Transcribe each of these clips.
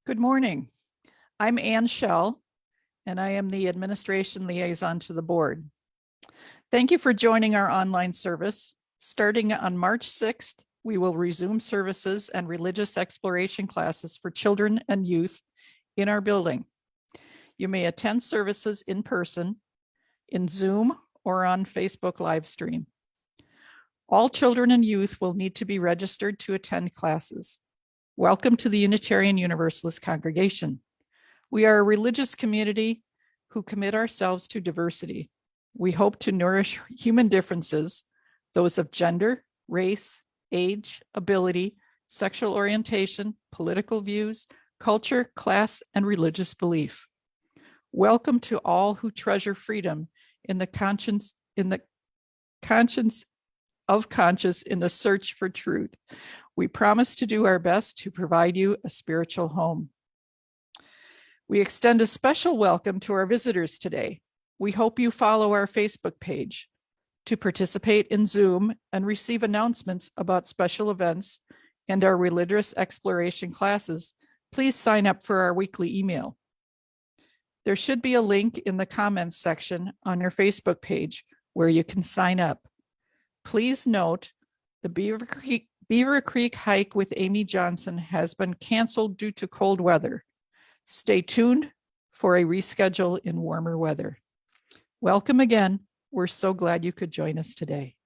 Good morning. I'm Ann Schell, and I am the Administration Liaison to the Board. Thank you for joining our online service. Starting on March 6th, we will resume services and religious exploration classes for children and youth in our building. You may attend services in person, in Zoom, or on Facebook live stream. All children and youth will need to be registered to attend classes. Welcome to the Unitarian Universalist congregation. We are a religious community who commit ourselves to diversity. We hope to nourish human differences, those of gender, race, age, ability, sexual orientation, political views, culture, class, and religious belief. Welcome to all who treasure freedom in the conscience in the search for truth. We promise to do our best to provide you a spiritual home. We extend a special welcome to our visitors today. We hope you follow our Facebook page. To participate in Zoom and receive announcements about special events and our religious exploration classes, please sign up for our weekly email. There should be a link in the comments section on your Facebook page where you can sign up. Please note the Beaver Creek hike with Amy Johnson has been canceled due to cold weather. Stay tuned for a reschedule in warmer weather. Welcome again. We're so glad you could join us today.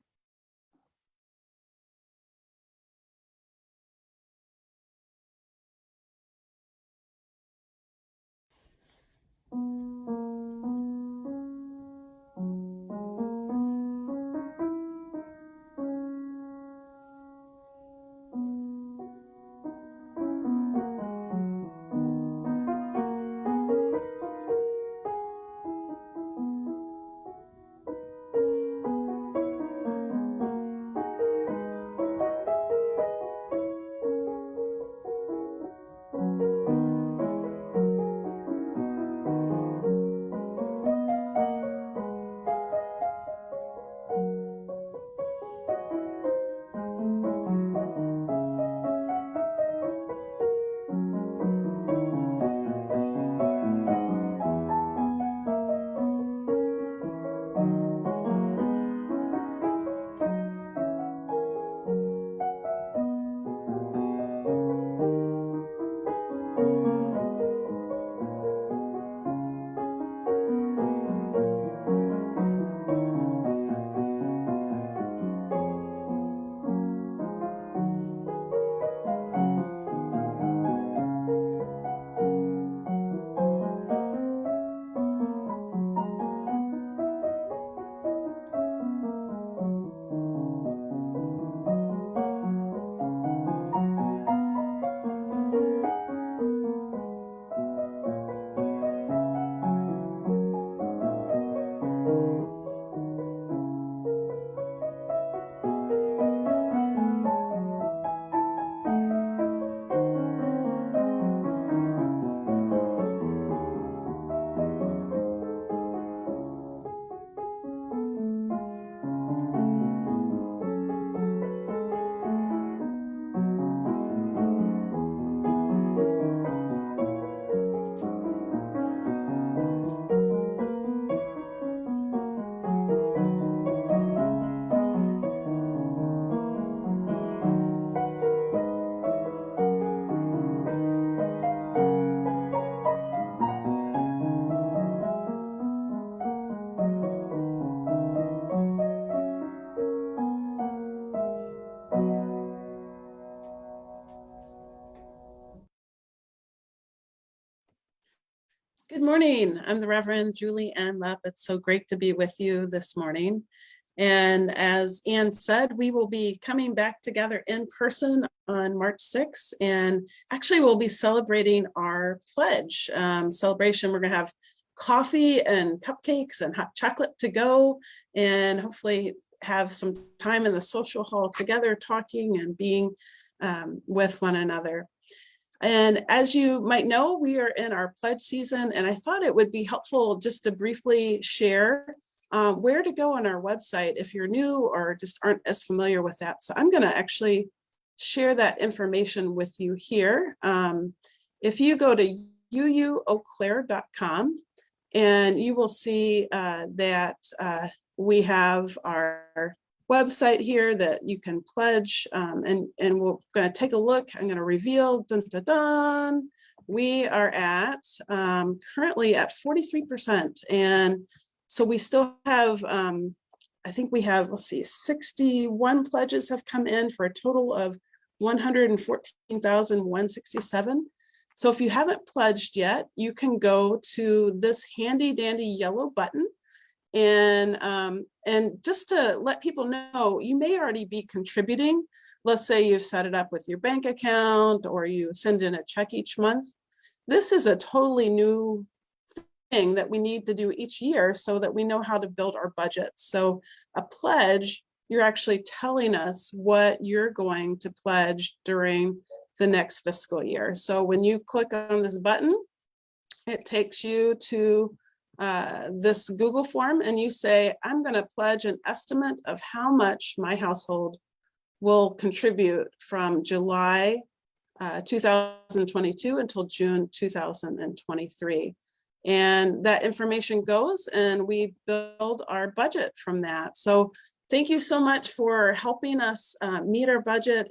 Good morning. I'm the Reverend Julianne Lepp. It's so great to be with you this morning. And as Ann said, we will be coming back together in person on March 6th. And actually, we'll be celebrating our pledge celebration. We're going to have coffee and cupcakes and hot chocolate to go, and hopefully have some time in the social hall together talking and being with one another. And as you might know, we are in our pledge season, and I thought it would be helpful just to briefly share where to go on our website if you're new or just aren't as familiar with that. So I'm going to actually share that information with you here. If you go to uueauclair.com, and you will see that we have our website here that you can pledge, and we're going to take a look. I'm going to reveal, dun, dun, dun. We are at currently at 43%. And so we still have, I think we have, let's see, 61 pledges have come in for a total of 114,167. So if you haven't pledged yet, you can go to this handy dandy yellow button. And just to let people know, you may already be contributing. Let's say you've set it up with your bank account or you send in a check each month. This is a totally new thing that we need to do each year so that we know how to build our budgets. So a pledge, you're actually telling us what you're going to pledge during the next fiscal year. So when you click on this button, it takes you to this Google form, and you say, I'm going to pledge an estimate of how much my household will contribute from July 2022 until June 2023. And that information goes and we build our budget from that. So thank you so much for helping us meet our budget.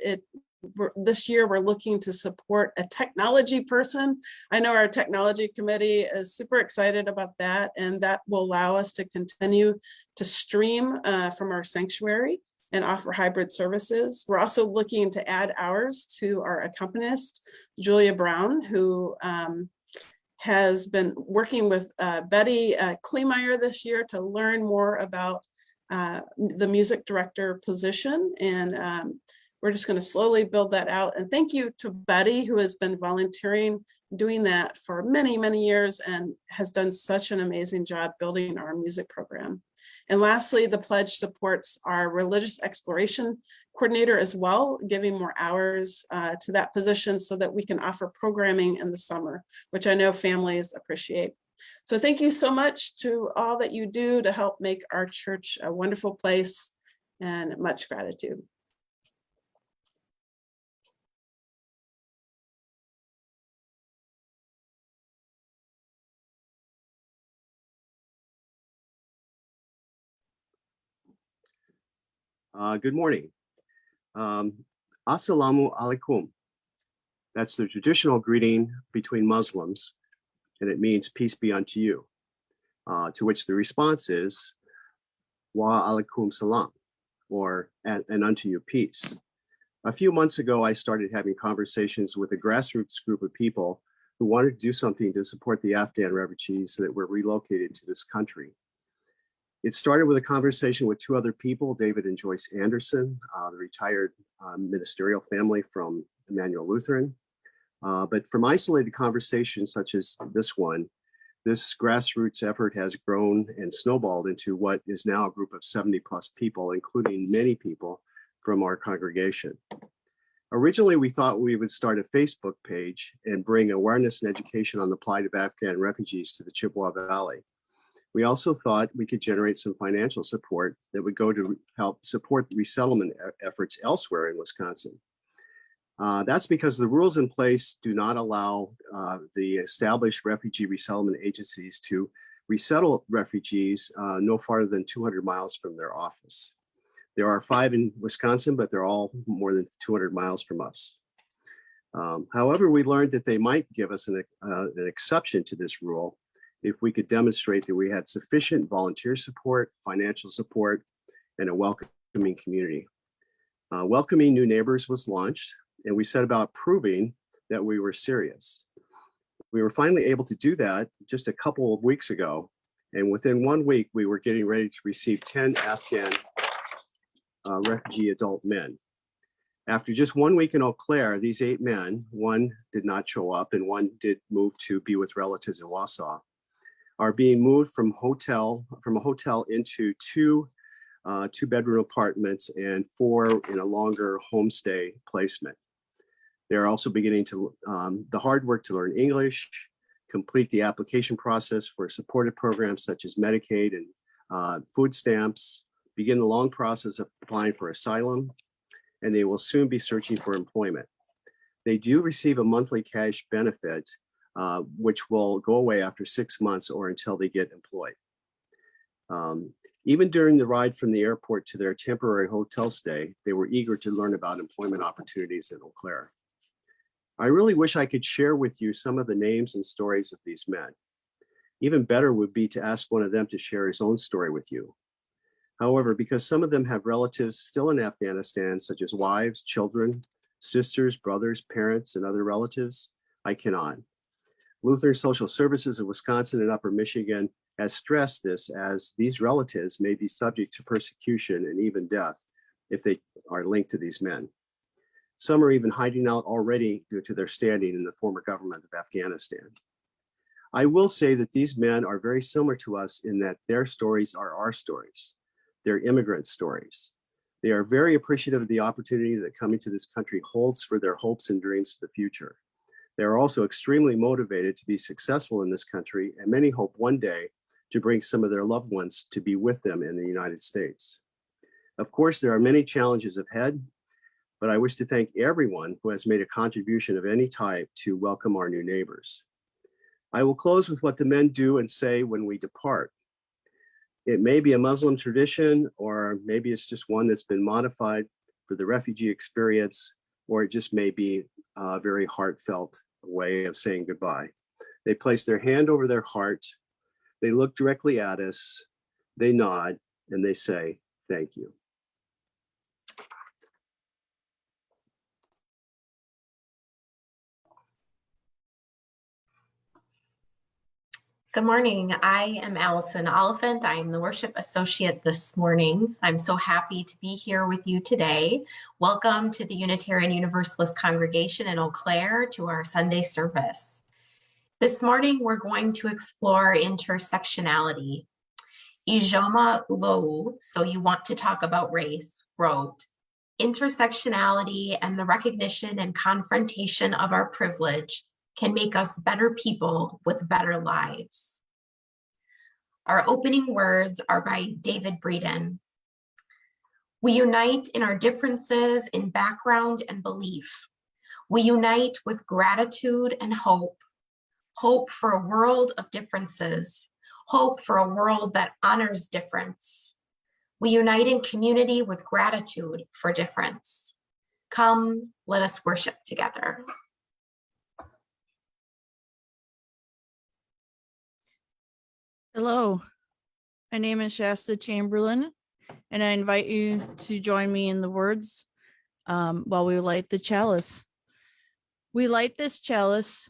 This year, we're looking to support a technology person. I know our technology committee is super excited about that, and that will allow us to continue to stream from our sanctuary and offer hybrid services. We're also looking to add hours to our accompanist, Julia Brown, who has been working with Betty Kleemeyer this year to learn more about the music director position. And we're just going to slowly build that out. And thank you to Betty, who has been volunteering, doing that for many, many years and has done such an amazing job building our music program. And lastly, the pledge supports our religious exploration coordinator as well, giving more hours to that position so that we can offer programming in the summer, which I know families appreciate. So thank you so much to all that you do to help make our church a wonderful place, and much gratitude. Good morning. Assalamu alaikum. That's the traditional greeting between Muslims, and it means peace be unto you, to which the response is wa alaikum salam, or and unto you peace. A few months ago, I started having conversations with a grassroots group of people who wanted to do something to support the Afghan refugees that were relocated to this country. It started with a conversation with two other people, David and Joyce Anderson, the retired ministerial family from Emmanuel Lutheran. But from isolated conversations such as this one, this grassroots effort has grown and snowballed into what is now a group of 70 plus people, including many people from our congregation. Originally, we thought we would start a Facebook page and bring awareness and education on the plight of Afghan refugees to the Chippewa Valley. We also thought we could generate some financial support that would go to help support resettlement efforts elsewhere in Wisconsin. That's because the rules in place do not allow the established refugee resettlement agencies to resettle refugees no farther than 200 miles from their office. There are 5 in Wisconsin, but they're all more than 200 miles from us. However, we learned that they might give us an exception to this rule if we could demonstrate that we had sufficient volunteer support, financial support, and a welcoming community. Welcoming New Neighbors was launched, and we set about proving that we were serious. We were finally able to do that just a couple of weeks ago, and within 1 week, we were getting ready to receive 10 Afghan refugee adult men. After just 1 week in Eau Claire, these 8 men, 1 did not show up and 1 did move to be with relatives in Wausau, are being moved from a hotel into 2 2-bedroom apartments and 4 in a longer homestay placement. They're also beginning to the hard work to learn English, complete the application process for supportive programs such as Medicaid and food stamps, begin the long process of applying for asylum, and they will soon be searching for employment. They do receive a monthly cash benefit, which will go away after 6 months or until they get employed. Even during the ride from the airport to their temporary hotel stay, they were eager to learn about employment opportunities in Eau Claire. I really wish I could share with you some of the names and stories of these men. Even better would be to ask one of them to share his own story with you. However, because some of them have relatives still in Afghanistan, such as wives, children, sisters, brothers, parents, and other relatives, I cannot. Lutheran Social Services of Wisconsin and Upper Michigan has stressed this, as these relatives may be subject to persecution and even death if they are linked to these men. Some are even hiding out already due to their standing in the former government of Afghanistan. I will say that these men are very similar to us in that their stories are our stories. They're immigrant stories. They are very appreciative of the opportunity that coming to this country holds for their hopes and dreams for the future. They are also extremely motivated to be successful in this country, and many hope one day to bring some of their loved ones to be with them in the United States. Of course, there are many challenges ahead, but I wish to thank everyone who has made a contribution of any type to welcome our new neighbors. I will close with what the men do and say when we depart. It may be a Muslim tradition, or maybe it's just one that's been modified for the refugee experience, or it just may be a very heartfelt way of saying goodbye. They place their hand over their heart, they look directly at us, they nod, and they say, "Thank you." Good morning. I am Allison Oliphant. I am the worship associate this morning. I'm so happy to be here with you today. Welcome to the Unitarian Universalist congregation in Eau Claire to our Sunday service. This morning, we're going to explore intersectionality. Ijoma Lou, so you want to talk about race, wrote, "Intersectionality and the recognition and confrontation of our privilege can make us better people with better lives." Our opening words are by David Breeden. "We unite in our differences in background and belief. We unite with gratitude and hope. Hope for a world of differences. Hope for a world that honors difference. We unite in community with gratitude for difference. Come, let us worship together." Hello, my name is Shasta Chamberlain, and I invite you to join me in the words while we light the chalice. We light this chalice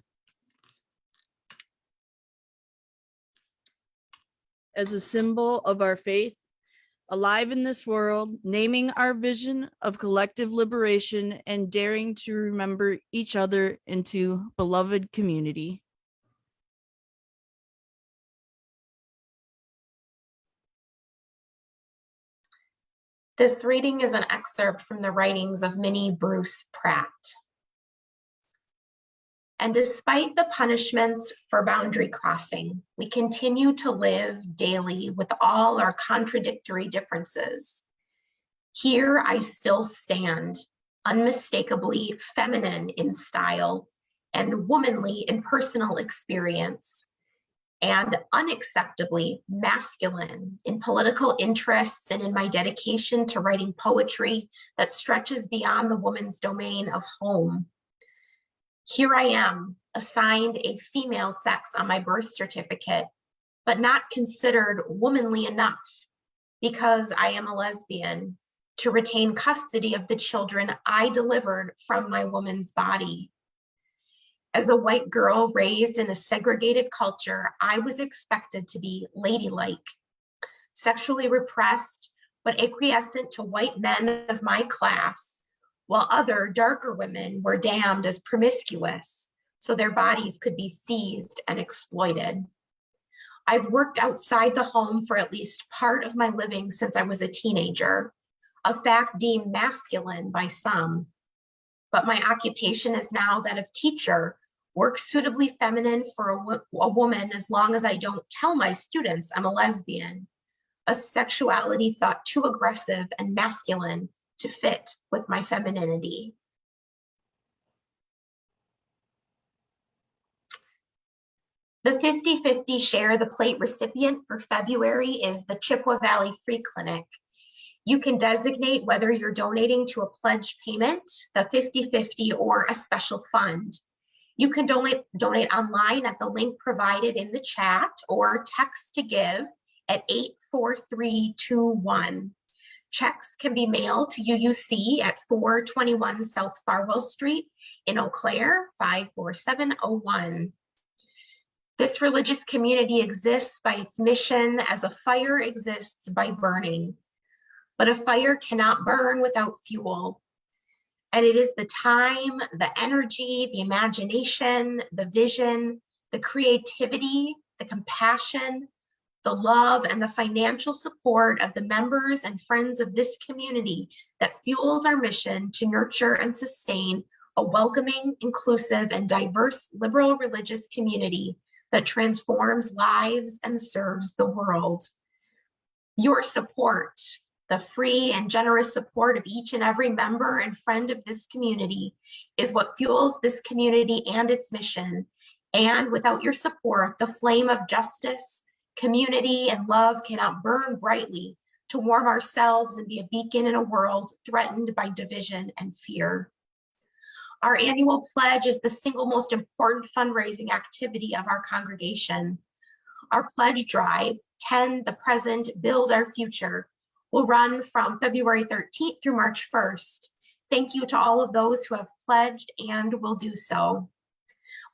as a symbol of our faith, alive in this world, naming our vision of collective liberation and daring to remember each other into beloved community. This reading is an excerpt from the writings of Minnie Bruce Pratt. "And despite the punishments for boundary crossing, we continue to live daily with all our contradictory differences. Here I still stand, unmistakably feminine in style and womanly in personal experience, and unacceptably masculine in political interests and in my dedication to writing poetry that stretches beyond the woman's domain of home. Here I am, assigned a female sex on my birth certificate, but not considered womanly enough because I am a lesbian to retain custody of the children I delivered from my woman's body. As a white girl raised in a segregated culture, I was expected to be ladylike, sexually repressed, but acquiescent to white men of my class, while other darker women were damned as promiscuous, so their bodies could be seized and exploited. I've worked outside the home for at least part of my living since I was a teenager, a fact deemed masculine by some. But my occupation is now that of teacher, work suitably feminine for a woman as long as I don't tell my students I'm a lesbian, a sexuality thought too aggressive and masculine to fit with my femininity." The 50-50 Share the Plate recipient for February is the Chippewa Valley Free Clinic. You can designate whether you're donating to a pledge payment, the 50-50, or a special fund. You can donate online at the link provided in the chat or text to give at 84321. Checks can be mailed to UUC at 421 South Farwell Street in Eau Claire, 54701. This religious community exists by its mission as a fire exists by burning. But a fire cannot burn without fuel. And it is the time, the energy, the imagination, the vision, the creativity, the compassion, the love, and the financial support of the members and friends of this community that fuels our mission to nurture and sustain a welcoming, inclusive, and diverse liberal religious community that transforms lives and serves the world. Your support, the free and generous support of each and every member and friend of this community, is what fuels this community and its mission. And without your support, the flame of justice, community, and love cannot burn brightly to warm ourselves and be a beacon in a world threatened by division and fear. Our annual pledge is the single most important fundraising activity of our congregation. Our pledge drive, 10 the Present, Build Our Future, will run from February 13th through March 1st. Thank you to all of those who have pledged and will do so.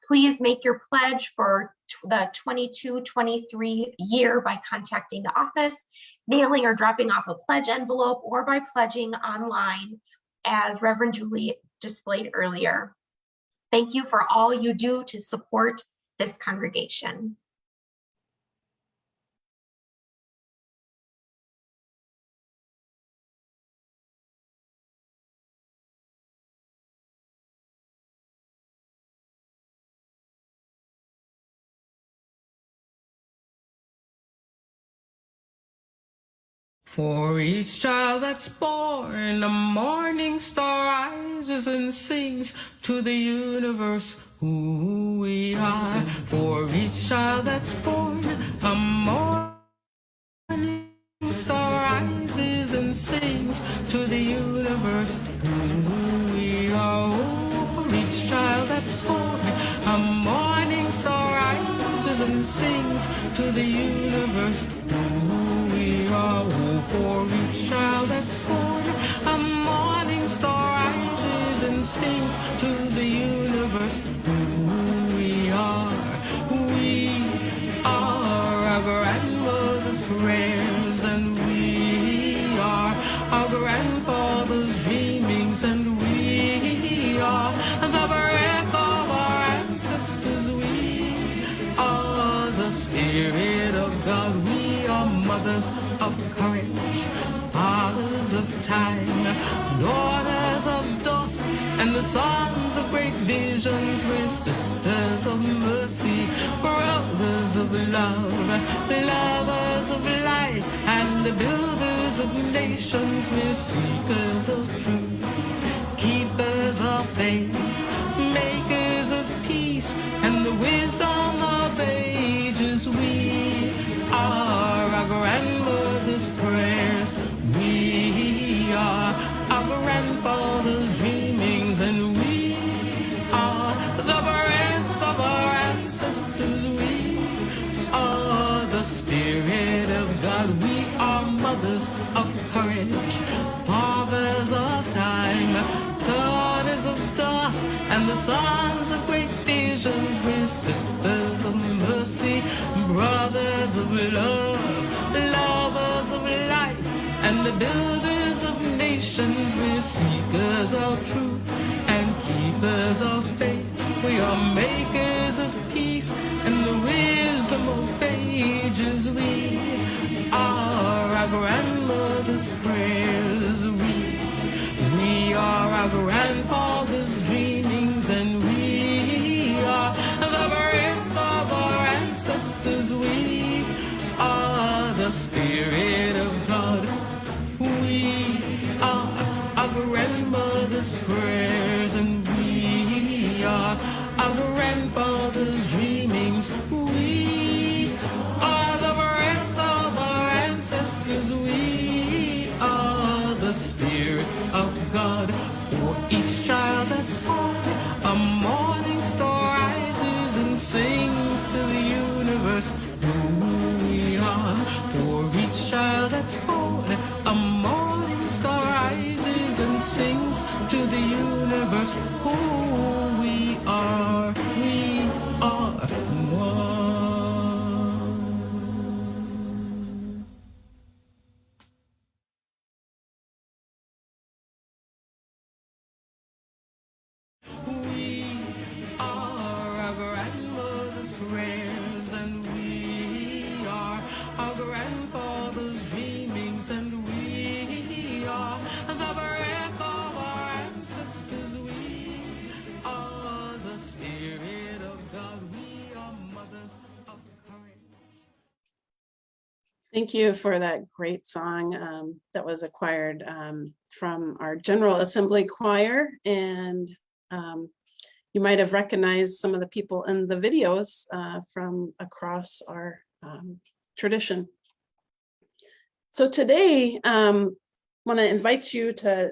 Please make your pledge for the 22-23 year by contacting the office, mailing or dropping off a pledge envelope, or by pledging online, as Reverend Julie displayed earlier. Thank you for all you do to support this congregation. For each child that's born, a morning star rises and sings to the universe who we are. For each child that's born, a morning star rises and sings to the universe who we are. Oh, for each child that's born, a morning star rises and sings to the universe who we are. Oh, for each child that's born, a morning star rises and sings to the universe who we are. We are our grandmother's prayers, and we are our grandfather's dreamings, and we are the breath of our ancestors. We are the Spirit of God. We are mothers of courage, fathers of time, daughters of dust, and the sons of great visions. We're sisters of mercy, brothers of love, lovers of life, and the builders of nations. We're seekers of truth, keepers of faith, makers of peace, and the wisdom of ages. We are our grandmother's prayers. We are our grandfather's dreamings, and we are the breath of our ancestors. We are the Spirit of God. We are mothers of courage, fathers of time, daughters of dust, and the sons of great visions. We're sisters of mercy, brothers of love, lovers of life, and the builders of nations. We're seekers of truth and keepers of faith. We are makers of peace and the wisdom of ages. We are our grandmother's prayers. We are our grandfather's dreamings, and we are the breath of our ancestors. We are the Spirit of God. We are our grandmother's prayers, and we are our grandfather's dreamings. We child that's born. A morning star rises and sings to the universe who we are. We are one. We are our grandmother's prayers, and we are our grandfather's dreamings, and we are the breath of our ancestors. We are the spirit of God. We are mothers of courage. Thank you for that great song that was acquired from our General Assembly Choir. And you might have recognized some of the people in the videos from across our tradition. So today, I want to invite you to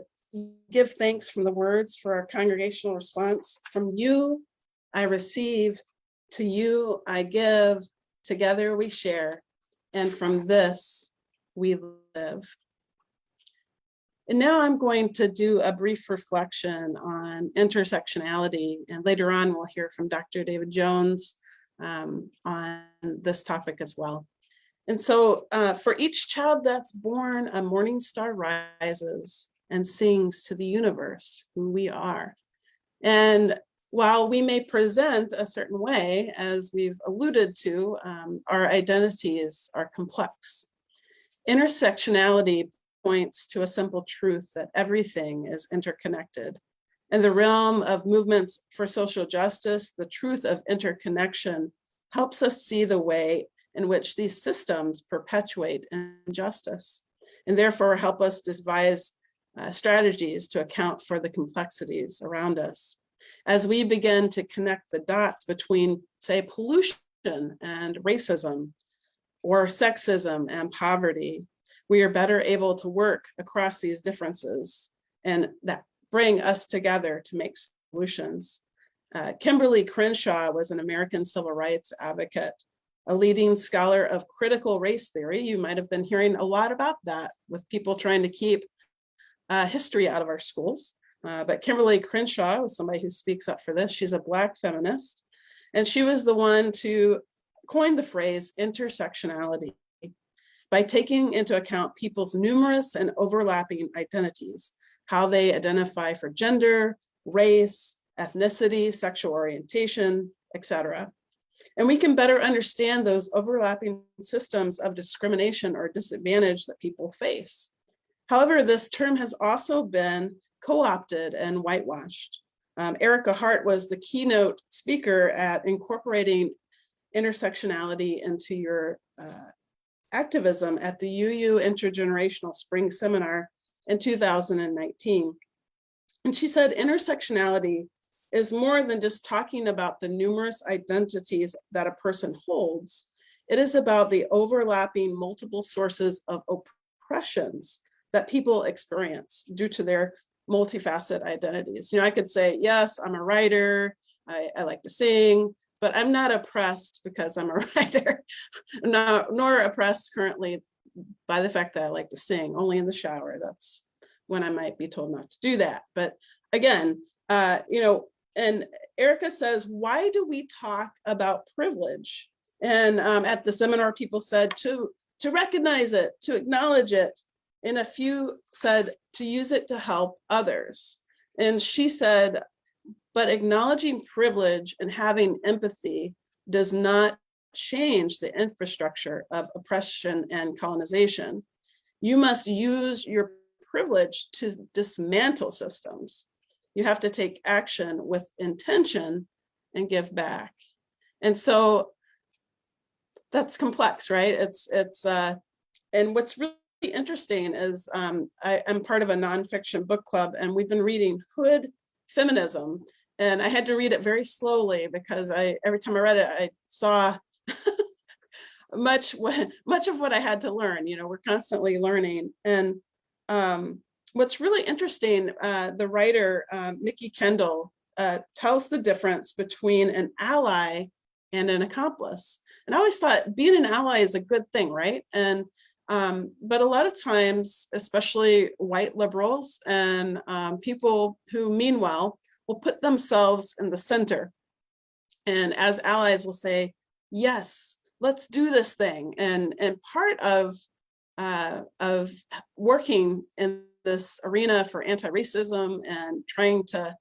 give thanks from the words for our congregational response. From you, I receive, to you, I give, together we share, and from this, we live. And now I'm going to do a brief reflection on intersectionality, and later on we'll hear from Dr. David Jones on this topic as well. And so for each child that's born, a morning star rises and sings to the universe who we are. And while we may present a certain way, as we've alluded to, our identities are complex. Intersectionality points to a simple truth that everything is interconnected. In the realm of movements for social justice, the truth of interconnection helps us see the way in which these systems perpetuate injustice, and therefore help us devise strategies to account for the complexities around us. As we begin to connect the dots between, say, pollution and racism, or sexism and poverty, we are better able to work across these differences and that bring us together to make solutions. Kimberlé Crenshaw was an American civil rights advocate, a leading scholar of critical race theory. You might have been hearing a lot about that with people trying to keep history out of our schools. But Kimberlé Crenshaw was somebody who speaks up for this. She's a Black feminist, and she was the one to coin the phrase intersectionality by taking into account people's numerous and overlapping identities, how they identify for gender, race, ethnicity, sexual orientation, etc. And we can better understand those overlapping systems of discrimination or disadvantage that people face. However, this term has also been co-opted and whitewashed. Erica Hart was the keynote speaker at incorporating intersectionality into your activism at the UU Intergenerational Spring Seminar in 2019. And she said intersectionality is more than just talking about the numerous identities that a person holds. It is about the overlapping multiple sources of oppressions that people experience due to their multifaceted identities. You know, I could say, yes, I'm a writer, I like to sing, but I'm not oppressed because I'm a writer, nor oppressed currently by the fact that I like to sing, only in the shower. That's when I might be told not to do that. But again, you know, and Erica says, why do we talk about privilege? And at the seminar, people said to recognize it, to acknowledge it. And a few said to use it to help others. And she said, but acknowledging privilege and having empathy does not change the infrastructure of oppression and colonization. You must use your privilege to dismantle systems. You have to take action with intention and give back. And so that's complex, right? And what's really interesting is I'm part of a nonfiction book club, and we've been reading Hood Feminism. And I had to read it very slowly because every time I read it, I saw much of what I had to learn. You know, we're constantly learning. And what's really interesting, the writer, Mickey Kendall, tells the difference between an ally and an accomplice. And I always thought being an ally is a good thing, right? And But a lot of times, especially white liberals and people who mean well, will put themselves in the center. And as allies will say, yes, let's do this thing. And part of working in this arena for anti-racism and trying to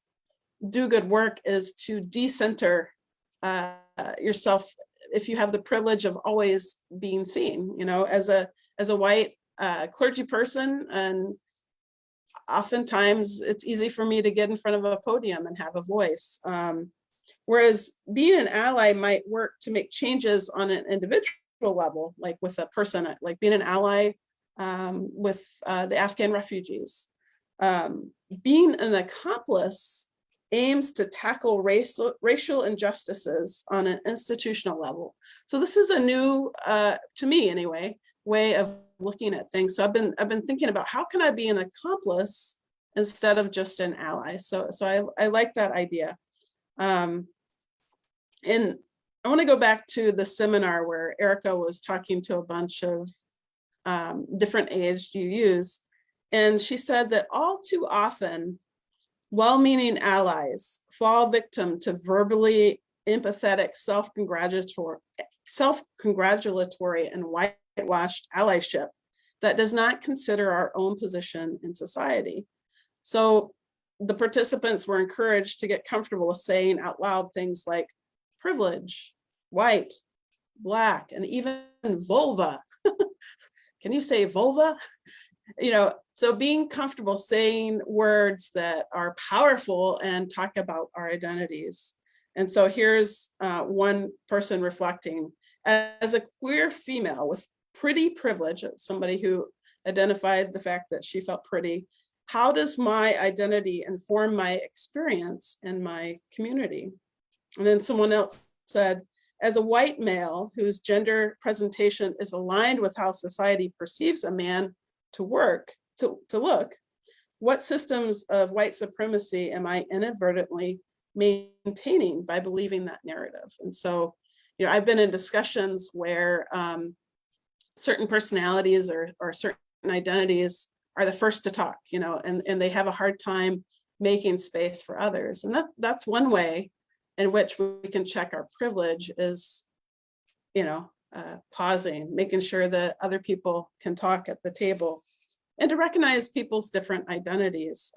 do good work is to decenter yourself if you have the privilege of always being seen, you know, as a white clergy person. And oftentimes it's easy for me to get in front of a podium and have a voice. Whereas being an ally might work to make changes on an individual level, like with a person, like being an ally with the Afghan refugees. Being an accomplice aims to tackle racial injustices on an institutional level. So this is a new, to me anyway, way of looking at things. So I've been thinking about how can I be an accomplice instead of just an ally. So I like that idea. And I want to go back to the seminar where Erica was talking to a bunch of different aged UUs, and she said that all too often, well-meaning allies fall victim to verbally empathetic, self-congratulatory and whitewashed allyship that does not consider our own position in society. So the participants were encouraged to get comfortable with saying out loud things like privilege, white, Black, and even vulva. Can you say vulva? You know, so being comfortable saying words that are powerful and talk about our identities. And so here's one person reflecting, as a queer female with pretty privilege, somebody who identified the fact that she felt pretty, how does my identity inform my experience in my community? And then someone else said, as a white male whose gender presentation is aligned with how society perceives a man to look, what systems of white supremacy am I inadvertently maintaining by believing that narrative? And so, you know, I've been in discussions where certain personalities or certain identities are the first to talk, you know, and they have a hard time making space for others. And that's one way in which we can check our privilege is, you know, pausing, making sure that other people can talk at the table, and to recognize people's different identities.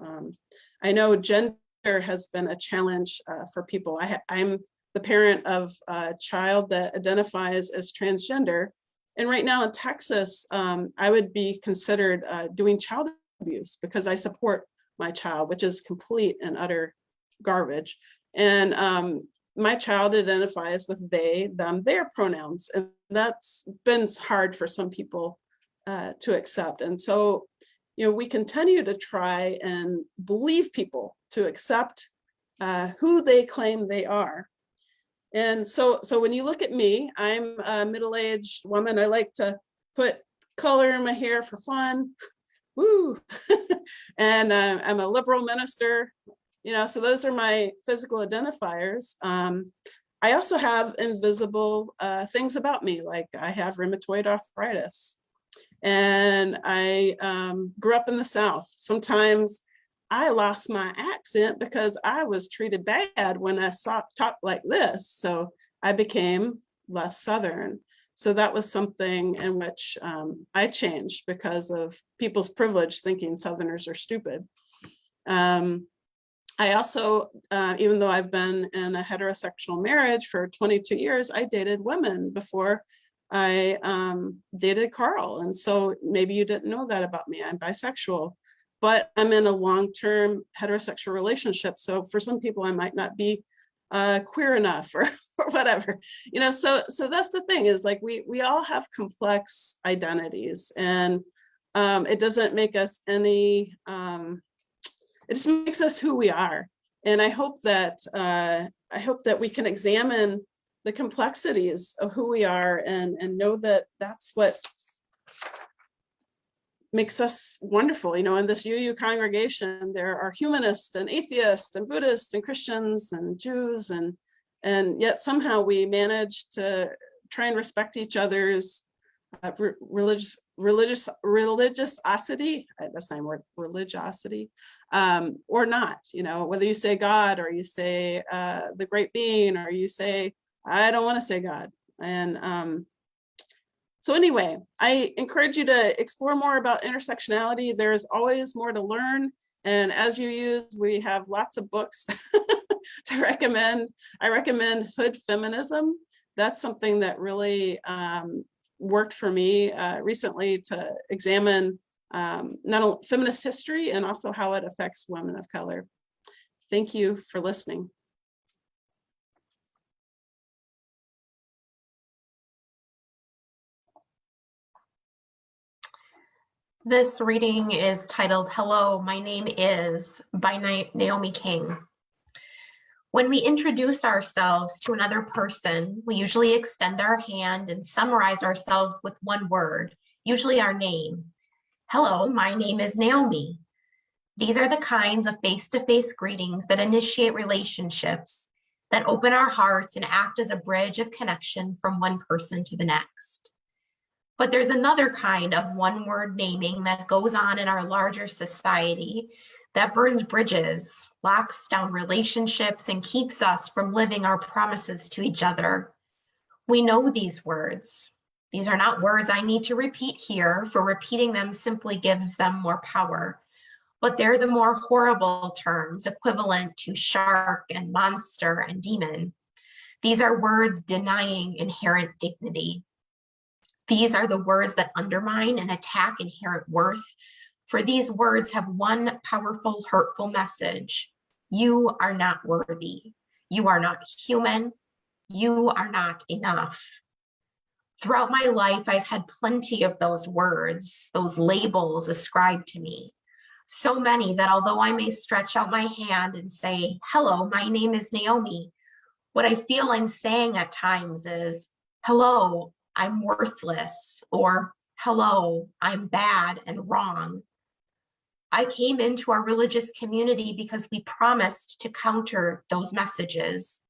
I know gender has been a challenge for people. I'm the parent of a child that identifies as transgender. And right now in Texas, I would be considered doing child abuse because I support my child, which is complete and utter garbage. And my child identifies with they, them, their pronouns. And that's been hard for some people to accept. And so, you know, we continue to try and believe people to accept who they claim they are. And so when you look at me, I'm a middle-aged woman. I like to put color in my hair for fun. Woo! And I'm a liberal minister. You know, so those are my physical identifiers. I also have invisible things about me, like I have rheumatoid arthritis, and I grew up in the South. Sometimes I lost my accent because I was treated bad when I talked like this. So I became less Southern. So that was something in which I changed because of people's privilege thinking Southerners are stupid. I also, even though I've been in a heterosexual marriage for 22 years, I dated women before I dated Carl. And so maybe you didn't know that about me. I'm bisexual, but I'm in a long-term heterosexual relationship. So for some people, I might not be queer enough or whatever, you know, so that's the thing is like, we all have complex identities, and it doesn't make us any, it just makes us who we are. And I hope that we can examine the complexities of who we are and know that that's what makes us wonderful. You know, in this UU congregation, there are humanists and atheists and Buddhists and Christians and Jews, and yet somehow we manage to try and respect each other's religious religiosity, that's not a word, religiosity, or not, whether you say God or you say the great being, or you say, I don't want to say God. And so anyway, I encourage you to explore more about intersectionality. There's always more to learn. And as you use, we have lots of books to recommend. I recommend Hood Feminism. That's something that really worked for me recently to examine not only feminist history and also how it affects women of color. Thank you for listening. This reading is titled Hello, My Name Is by Naomi King. When we introduce ourselves to another person, we usually extend our hand and summarize ourselves with one word, usually our name. Hello, my name is Naomi. These are the kinds of face-to-face greetings that initiate relationships, that open our hearts and act as a bridge of connection from one person to the next. But there's another kind of one-word naming that goes on in our larger society that burns bridges, locks down relationships, and keeps us from living our promises to each other. We know these words. These are not words I need to repeat here, for repeating them simply gives them more power. But they're the more horrible terms equivalent to shark and monster and demon. These are words denying inherent dignity. These are the words that undermine and attack inherent worth, for these words have one powerful, hurtful message. You are not worthy. You are not human. You are not enough. Throughout my life, I've had plenty of those words, those labels ascribed to me. So many that although I may stretch out my hand and say, hello, my name is Naomi, what I feel I'm saying at times is, hello, I'm worthless, or hello, I'm bad and wrong. I came into our religious community because we promised to counter those messages.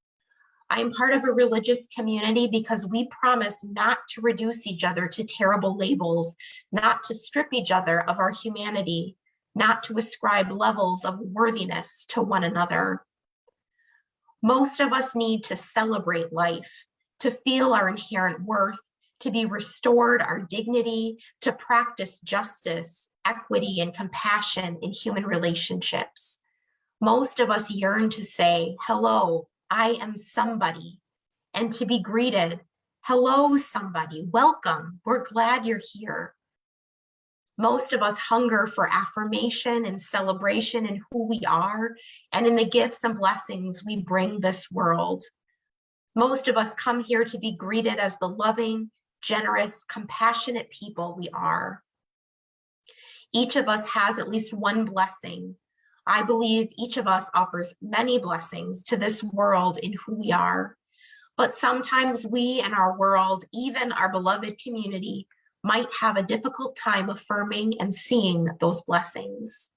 I am part of a religious community because we promise not to reduce each other to terrible labels, not to strip each other of our humanity, not to ascribe levels of worthiness to one another. Most of us need to celebrate life, to feel our inherent worth, to be restored our dignity, to practice justice, equity, and compassion in human relationships. Most of us yearn to say, hello, I am somebody, and to be greeted, hello, somebody, welcome, we're glad you're here. Most of us hunger for affirmation and celebration in who we are and in the gifts and blessings we bring this world. Most of us come here to be greeted as the loving, generous, compassionate people we are. Each of us has at least one blessing. I believe each of us offers many blessings to this world in who we are. But sometimes we and our world, even our beloved community, might have a difficult time affirming and seeing those blessings.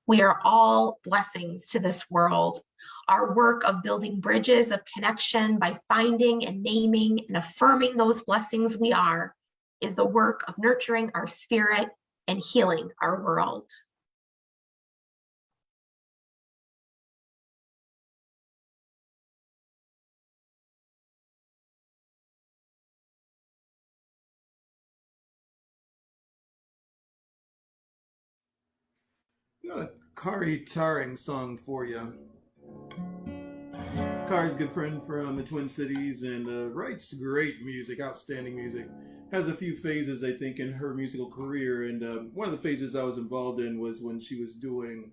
We are all blessings to this world. Our work of building bridges of connection by finding and naming and affirming those blessings we are is the work of nurturing our spirit and healing our world. Got a Kari Taring song for you. Kari's a good friend from the Twin Cities and writes great music, outstanding music. Has a few phases, I think, in her musical career. And one of the phases I was involved in was when she was doing,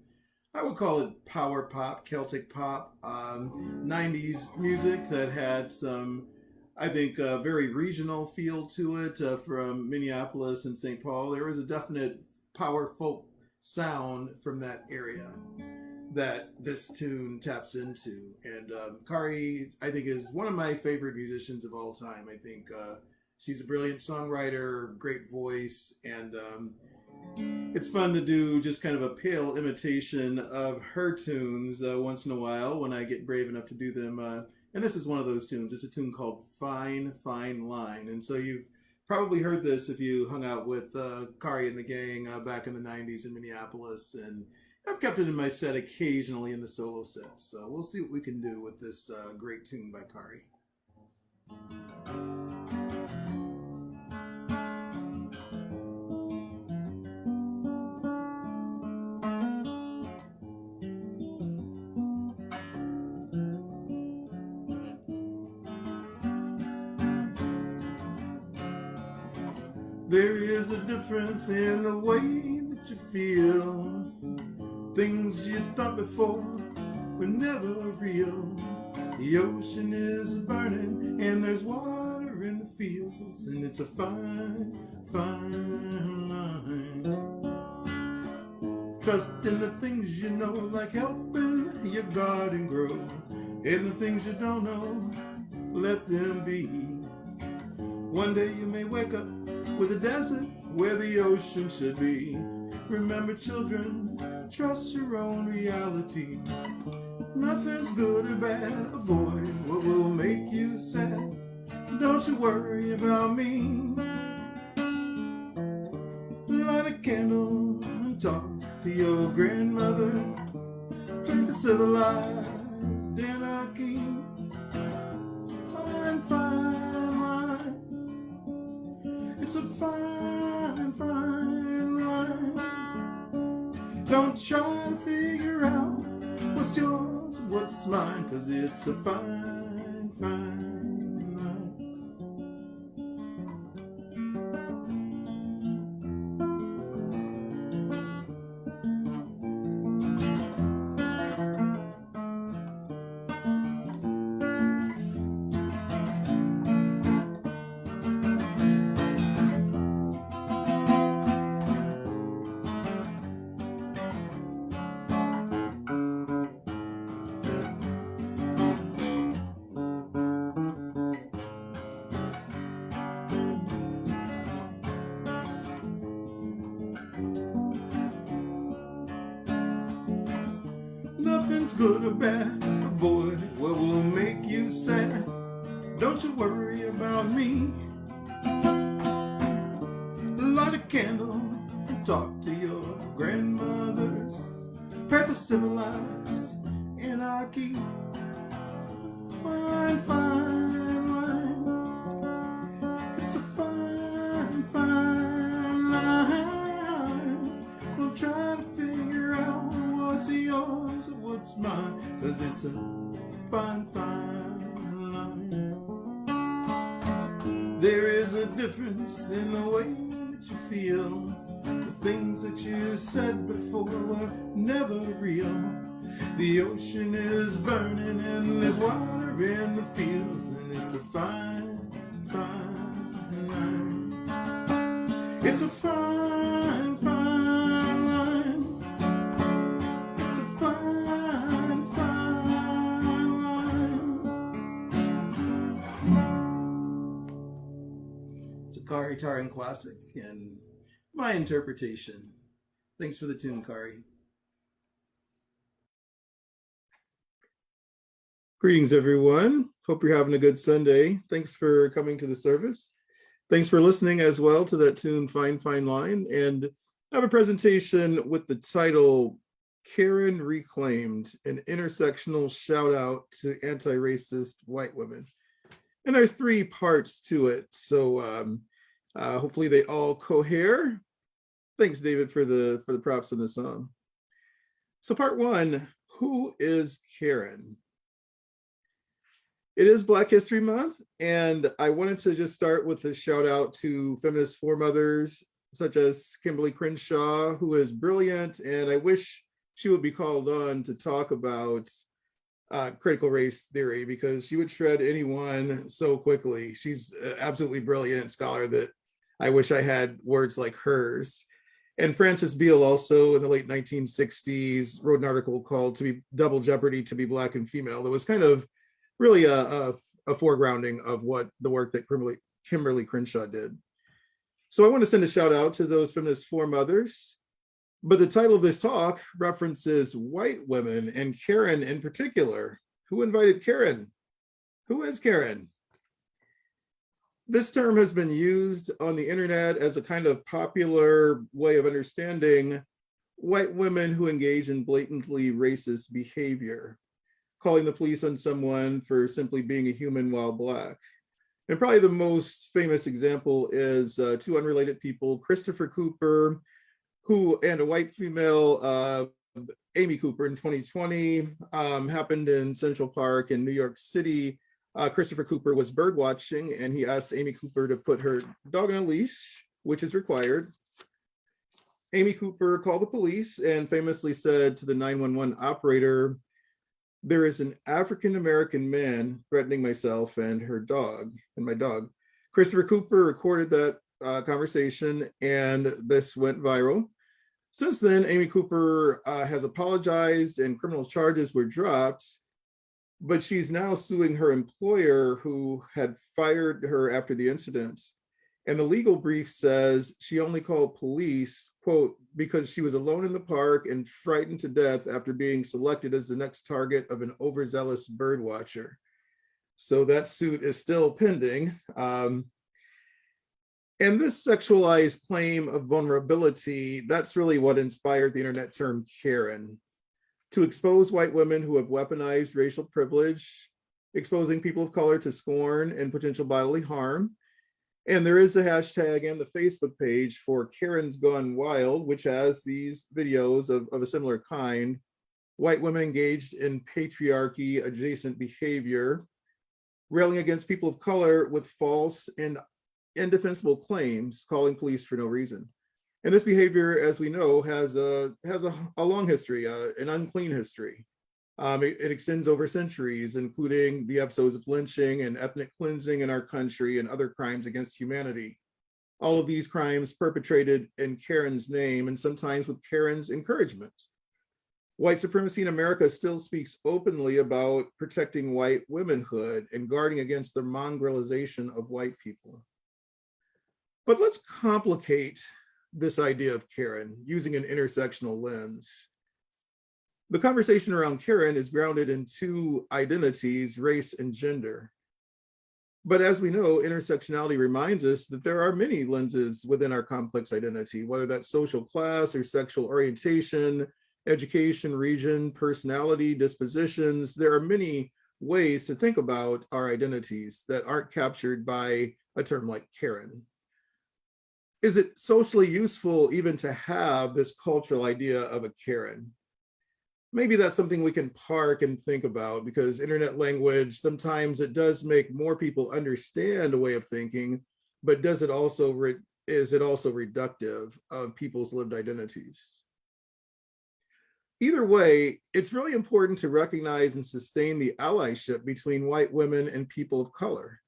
I would call it power pop, Celtic pop, 90s music that had some, I think, very regional feel to it from Minneapolis and St. Paul. There was a definite power folk sound from that area that this tune taps into. And Kari, I think, is one of my favorite musicians of all time. I think she's a brilliant songwriter, great voice, and it's fun to do just kind of a pale imitation of her tunes once in a while when I get brave enough to do them. And this is one of those tunes. It's a tune called Fine, Fine Line. And so you've probably heard this if you hung out with Kari and the gang back in the 90s in Minneapolis. And I've kept it in my set occasionally in the solo sets. So we'll see what we can do with this great tune by Kari. There is a difference in the way that you feel. Things you thought before were never real. The ocean is burning and there's water in the fields, and it's a fine, fine line. Trust in the things you know, like helping your garden grow, and the things you don't know, let them be. One day you may wake up with a desert where the ocean should be. Remember, children, trust your own reality. Nothing's good or bad, avoid what will make you sad. Don't you worry about me. Light a candle and talk to your grandmother. Keep civilized anarchy. Fine, fine line. It's a fine, fine line. Don't try to figure out what's yours and what's mine, 'cause it's a fine, fine line. Nothing's good or bad, avoid what will make you sad. Don't you worry about me. Light a candle and talk to your grandmothers. Pray for civilized anarchy. Fine, fine line. It's a fine, fine line. Don't try to figure out what's yours or what's mine, 'cause it's a fine, fine line. There is a difference in the way that you feel. The things that you said before were never real. The ocean is burning and there's water in the fields, and it's a fine, fine line. It's a fine, fine line. It's a fine, fine line. It's a Kari Taran classic and my interpretation. Thanks for the tune, Kari. Greetings, everyone. Hope you're having a good Sunday. Thanks for coming to the service. Thanks for listening as well to that tune, Fine, Fine Line. And I have a presentation with the title, Karen Reclaimed, an intersectional shout out to anti-racist white women. And there's 3 parts to it. So hopefully they all cohere. Thanks, David, for the props in the song. So part 1, who is Karen? It is Black History Month, and I wanted to just start with a shout out to feminist foremothers such as Kimberlé Crenshaw, who is brilliant, and I wish she would be called on to talk about critical race theory, because she would shred anyone so quickly. She's an absolutely brilliant scholar that I wish I had words like hers. And Frances Beale also in the late 1960s wrote an article called "To Be Double Jeopardy, to Be Black and Female" that was kind of really a foregrounding of what the work that Kimberlé Crenshaw did. So I want to send a shout out to those feminist foremothers. But the title of this talk references white women and Karen in particular. Who invited Karen? Who is Karen? This term has been used on the internet as a kind of popular way of understanding white women who engage in blatantly racist behavior, calling the police on someone for simply being a human while Black. And probably the most famous example is two unrelated people, Christopher Cooper, who and a white female, Amy Cooper, in 2020, happened in Central Park in New York City. Christopher Cooper was bird watching, and he asked Amy Cooper to put her dog on a leash, which is required. Amy Cooper called the police and famously said to the 911 operator, "There is an African-American man threatening myself and her dog, and my dog." Christopher Cooper recorded that conversation, and this went viral. Since then, Amy Cooper has apologized and criminal charges were dropped, but she's now suing her employer who had fired her after the incident. And the legal brief says she only called police, quote, because she was alone in the park and frightened to death after being selected as the next target of an overzealous bird watcher. So that suit is still pending. And this sexualized claim of vulnerability, that's really what inspired the internet term Karen, to expose white women who have weaponized racial privilege, exposing people of color to scorn and potential bodily harm. And there is a hashtag and the Facebook page for Karen's Gone Wild, which has these videos of a similar kind, white women engaged in patriarchy adjacent behavior, railing against people of color with false and indefensible claims, calling police for no reason. And this behavior, as we know, has a long history, an unclean history. It extends over centuries, including the episodes of lynching and ethnic cleansing in our country and other crimes against humanity. All of these crimes perpetrated in Karen's name and sometimes with Karen's encouragement. White supremacy in America still speaks openly about protecting white womanhood and guarding against the mongrelization of white people. But let's complicate this idea of Karen using an intersectional lens. The conversation around Karen is grounded in two identities, race and gender. But as we know, intersectionality reminds us that there are many lenses within our complex identity, whether that's social class or sexual orientation, education, region, personality, dispositions. There are many ways to think about our identities that aren't captured by a term like Karen. Is it socially useful even to have this cultural idea of a Karen? Maybe that's something we can park and think about, because internet language, sometimes it does make more people understand a way of thinking, but is it also reductive of people's lived identities? Either way, it's really important to recognize and sustain the allyship between white women and people of color.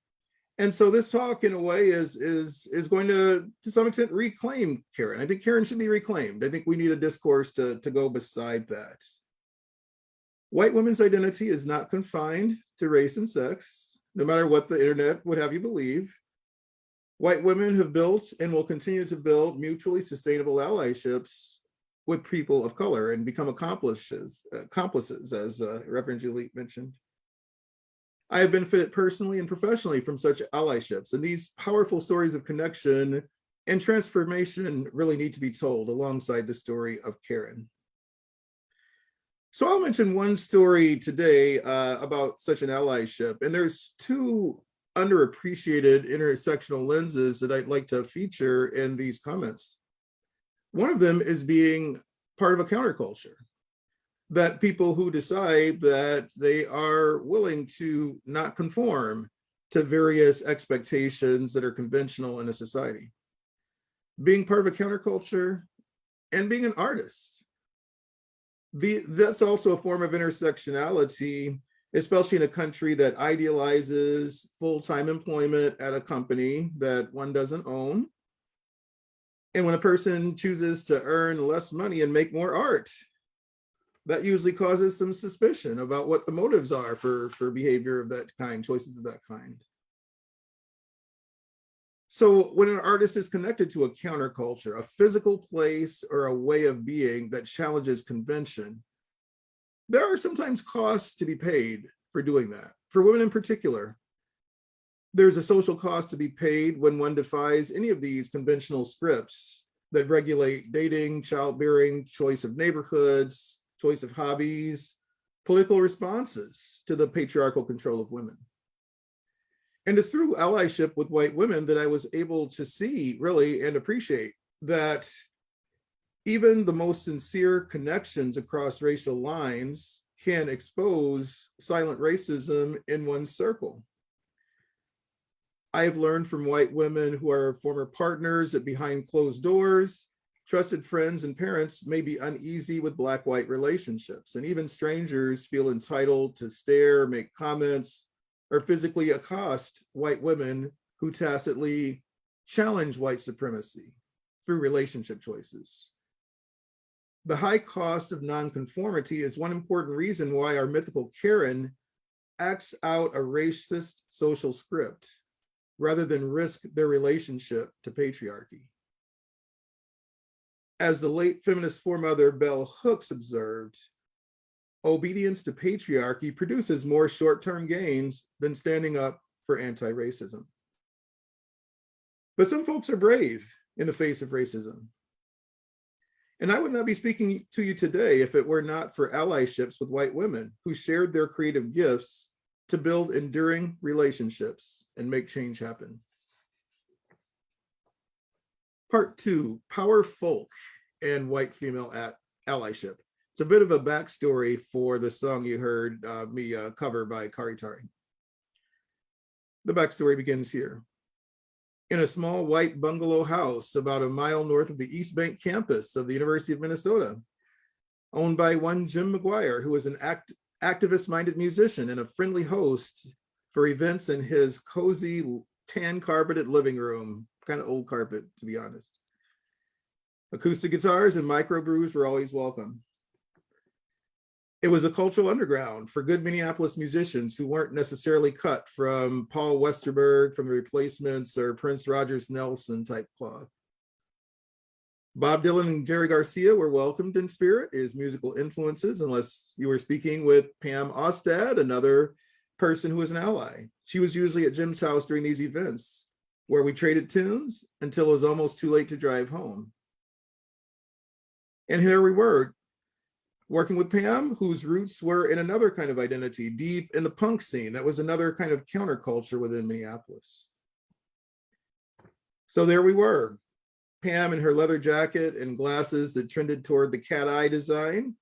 And so this talk, in a way, is going to some extent, reclaim Karen. I think Karen should be reclaimed. I think we need a discourse to go beside that. White women's identity is not confined to race and sex, no matter what the internet would have you believe. White women have built and will continue to build mutually sustainable allyships with people of color and become accomplices, as Reverend Julie mentioned. I have benefited personally and professionally from such allyships, and these powerful stories of connection and transformation really need to be told alongside the story of Karen. So I'll mention one story today about such an allyship, and there's two underappreciated intersectional lenses that I'd like to feature in these comments. One of them is being part of a counterculture, that people who decide that they are willing to not conform to various expectations that are conventional in a society. Being part of a counterculture and being an artist. That's also a form of intersectionality, especially in a country that idealizes full-time employment at a company that one doesn't own. And when a person chooses to earn less money and make more art, that usually causes some suspicion about what the motives are for behavior of that kind, choices of that kind. So when an artist is connected to a counterculture, a physical place or a way of being that challenges convention, there are sometimes costs to be paid for doing that. For women in particular, There's a social cost to be paid when one defies any of these conventional scripts that regulate dating, childbearing, choice of neighborhoods, choice of hobbies, political responses to the patriarchal control of women. And it's through allyship with white women that I was able to see really and appreciate that even the most sincere connections across racial lines can expose silent racism in one's circle. I've learned from white women who are former partners that behind closed doors, trusted friends and parents may be uneasy with Black-white relationships, and even strangers feel entitled to stare, make comments, or physically accost white women who tacitly challenge white supremacy through relationship choices. The high cost of nonconformity is one important reason why our mythical Karen acts out a racist social script rather than risk their relationship to patriarchy. As the late feminist foremother Bell Hooks observed, obedience to patriarchy produces more short-term gains than standing up for anti-racism. But some folks are brave in the face of racism. And I would not be speaking to you today if it were not for allyships with white women who shared their creative gifts to build enduring relationships and make change happen. Part 2, Power Folk and White Female Allyship. It's a bit of a backstory for the song you heard me cover by Kari Tari. The backstory begins here. In a small white bungalow house about a mile north of the East Bank campus of the University of Minnesota, owned by one Jim McGuire, who was an activist-minded musician and a friendly host for events in his cozy tan carpeted living room, kind of old carpet, to be honest. Acoustic guitars and microbrews were always welcome. It was a cultural underground for good Minneapolis musicians who weren't necessarily cut from Paul Westerberg from the Replacements or Prince Rogers Nelson type cloth. Bob Dylan and Jerry Garcia were welcomed in spirit as musical influences, unless you were speaking with Pam Ostad, another person who was an ally. She was usually at Jim's house during these events, where we traded tunes until it was almost too late to drive home. And here we were, working with Pam, whose roots were in another kind of identity, deep in the punk scene. That was another kind of counterculture within Minneapolis. So there we were, Pam in her leather jacket and glasses that trended toward the cat eye design.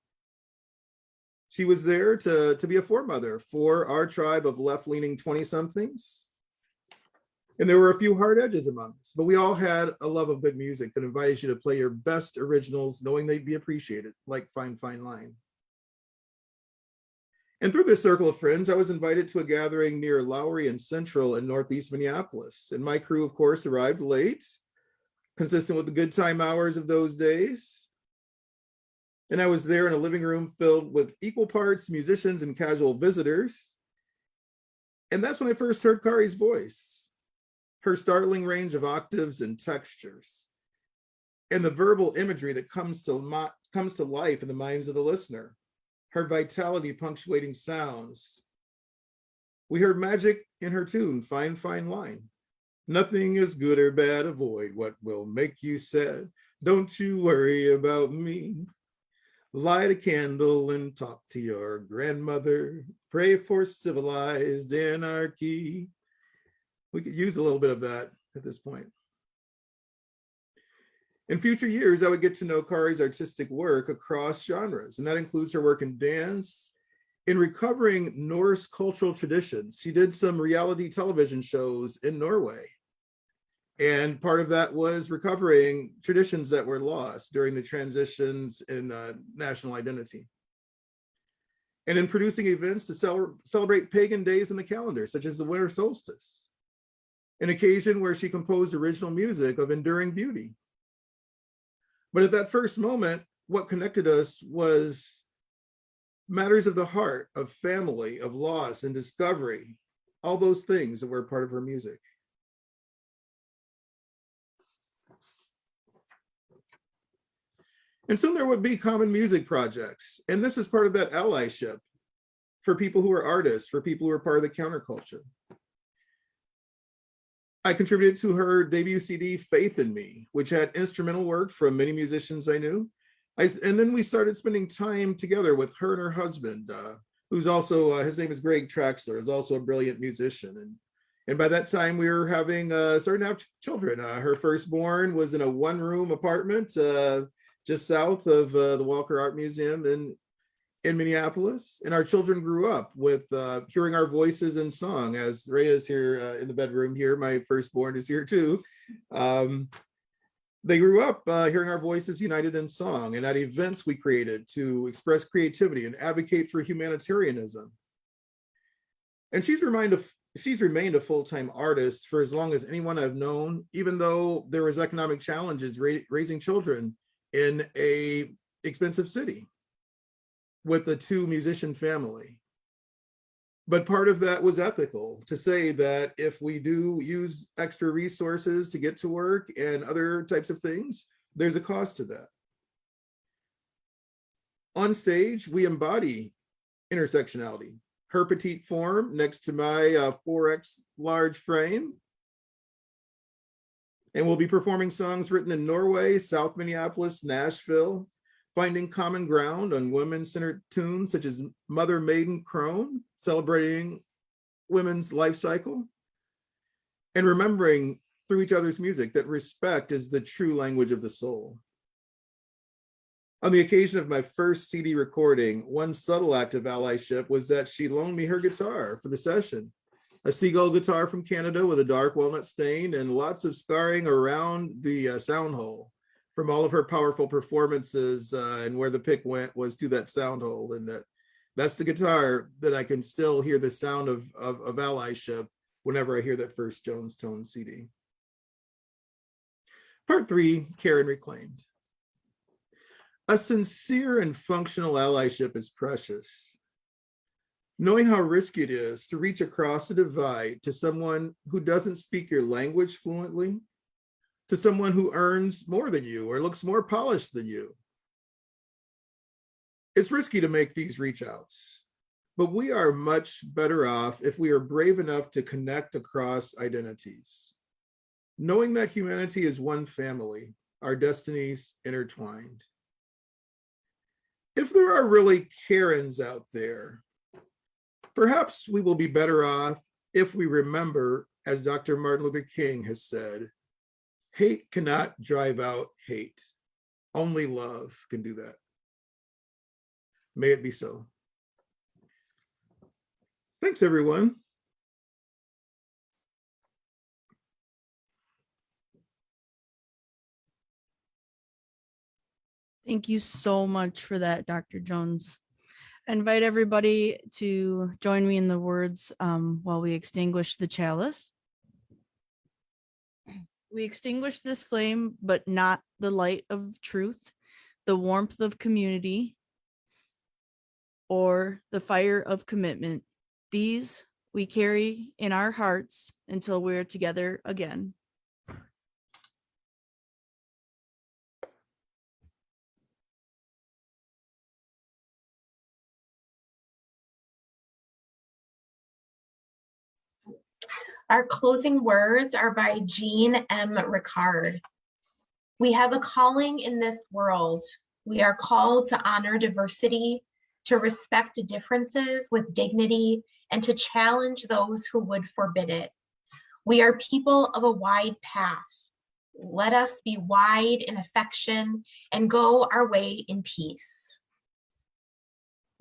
She was there to be a foremother for our tribe of left-leaning 20-somethings. And there were a few hard edges among us, but we all had a love of good music that invited you to play your best originals, knowing they'd be appreciated, like Fine, Fine Line. And through this circle of friends, I was invited to a gathering near Lowry and Central in Northeast Minneapolis. And my crew, of course, arrived late, consistent with the good time hours of those days. And I was there in a living room filled with equal parts musicians and casual visitors. And that's when I first heard Kari's voice. Her startling range of octaves and textures, and the verbal imagery that comes to life in the minds of the listener, her vitality punctuating sounds. We heard magic in her tune, Fine, Fine Line. Nothing is good or bad, avoid what will make you sad. Don't you worry about me. Light a candle and talk to your grandmother. Pray for civilized anarchy. We could use a little bit of that at this point. In future years, I would get to know Kari's artistic work across genres, and that includes her work in dance, in recovering Norse cultural traditions. She did some reality television shows in Norway, and part of that was recovering traditions that were lost during the transitions in national identity. And in producing events to celebrate pagan days in the calendar, such as the winter solstice. An occasion where she composed original music of enduring beauty. But at that first moment, what connected us was matters of the heart, of family, of loss and discovery, all those things that were part of her music. And soon there would be common music projects. And this is part of that allyship for people who are artists, for people who are part of the counterculture. I contributed to her debut CD, Faith in Me, which had instrumental work from many musicians I knew. And then we started spending time together with her and her husband, who's also, his name is Greg Traxler, is also a brilliant musician. And by that time we were starting to have children. Her firstborn was in a one-room apartment just south of the Walker Art Museum in Minneapolis. And our children grew up with hearing our voices in song. As Rhea is here in the bedroom here, my firstborn is here too. They grew up hearing our voices united in song and at events we created to express creativity and advocate for humanitarianism. And she's remained a full-time artist for as long as anyone I've known, even though there was economic challenges raising children in a expensive city with a 2-musician family. But part of that was ethical, to say that if we do use extra resources to get to work and other types of things, there's a cost to that. On stage, we embody intersectionality. Her petite form next to my 4X large frame. And we'll be performing songs written in Norway, South Minneapolis, Nashville, finding common ground on women-centered tunes such as Mother Maiden Crone, celebrating women's life cycle, and remembering through each other's music that respect is the true language of the soul. On the occasion of my first CD recording, one subtle act of allyship was that she loaned me her guitar for the session, a seagull guitar from Canada with a dark walnut stain and lots of scarring around the sound hole from all of her powerful performances, and where the pick went was to that sound hole. And that's the guitar that I can still hear the sound of allyship whenever I hear that first Jonestown CD. Part 3, Care and Reclaimed. A sincere and functional allyship is precious. Knowing how risky it is to reach across the divide to someone who doesn't speak your language fluently, to someone who earns more than you or looks more polished than you. It's risky to make these reach outs, but we are much better off if we are brave enough to connect across identities. Knowing that humanity is one family, our destinies intertwined. If there are really Karens out there, perhaps we will be better off if we remember, as Dr. Martin Luther King has said, hate cannot drive out hate. Only love can do that. May it be so. Thanks, everyone. Thank you so much for that, Dr. Jones. I invite everybody to join me in the words while we extinguish the chalice. We extinguish this flame, but not the light of truth, the warmth of community, or the fire of commitment. These we carry in our hearts until we're together again. Our closing words are by Jean M. Ricard. We have a calling in this world. We are called to honor diversity, to respect differences with dignity, and to challenge those who would forbid it. We are people of a wide path. Let us be wide in affection and go our way in peace.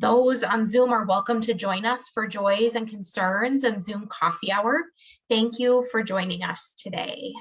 Those on Zoom are welcome to join us for Joys and Concerns and Zoom Coffee Hour. Thank you for joining us today.